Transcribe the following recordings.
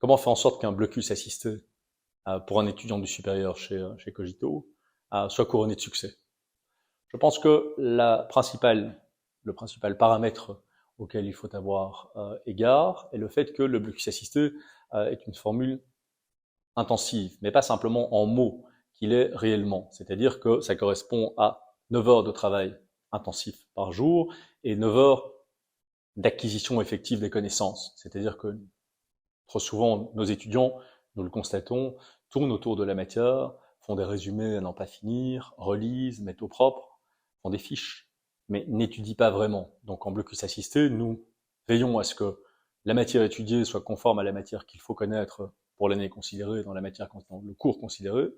Comment faire en sorte qu'un blocus assisté pour un étudiant du supérieur chez Cogito soit couronné de succès? Je pense que le principal paramètre auquel il faut avoir égard est le fait que le blocus assisté est une formule intensive, mais pas simplement en mots qu'il est réellement. C'est-à-dire que ça correspond à 9 heures de travail intensif par jour et 9 heures d'acquisition effective des connaissances. C'est-à-dire que trop souvent, nos étudiants, nous le constatons, tournent autour de la matière, font des résumés à n'en pas finir, relisent, mettent au propre, font des fiches, mais n'étudient pas vraiment. Donc en blocus assisté, nous veillons à ce que la matière étudiée soit conforme à la matière qu'il faut connaître pour l'année considérée, dans le cours considéré,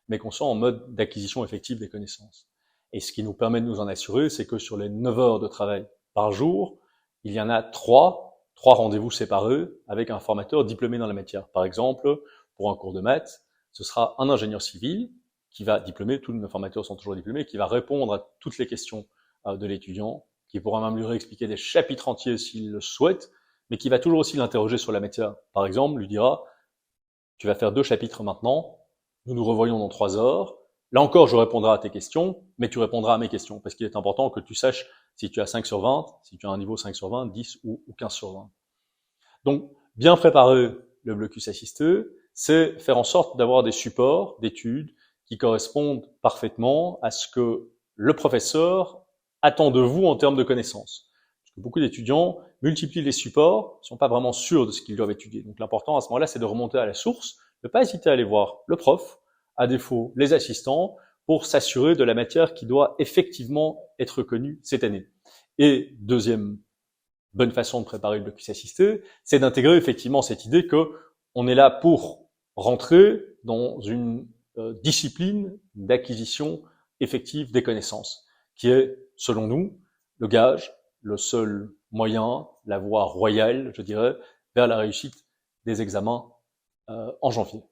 mais qu'on soit en mode d'acquisition effective des connaissances. Et ce qui nous permet de nous en assurer, c'est que sur les 9 heures de travail par jour, il y en a 3 rendez-vous séparés avec un formateur diplômé dans la matière. Par exemple, pour un cours de maths, ce sera un ingénieur civil qui va diplômer, tous nos formateurs sont toujours diplômés, qui va répondre à toutes les questions de l'étudiant, qui pourra même lui réexpliquer des chapitres entiers s'il le souhaite, mais qui va toujours aussi l'interroger sur la matière. Par exemple, lui dira, tu vas faire 2 chapitres maintenant, nous nous revoyons dans 3 heures, là encore je répondrai à tes questions, mais tu répondras à mes questions, parce qu'il est important que tu saches si tu as 5 sur 20, si tu as un niveau 5 sur 20, 10 ou 15 sur 20. Donc, bien préparer le blocus assisté, c'est faire en sorte d'avoir des supports d'études qui correspondent parfaitement à ce que le professeur attend de vous en termes de connaissances. Parce que beaucoup d'étudiants multiplient les supports, ne sont pas vraiment sûrs de ce qu'ils doivent étudier. Donc l'important à ce moment-là, c'est de remonter à la source, ne pas hésiter à aller voir le prof, à défaut les assistants, pour s'assurer de la matière qui doit effectivement être connue cette année. Et deuxième bonne façon de préparer le blocus assisté, c'est d'intégrer effectivement cette idée que on est là pour rentrer dans une discipline d'acquisition effective des connaissances, qui est, selon nous, le gage, le seul moyen, la voie royale, je dirais, vers la réussite des examens en janvier.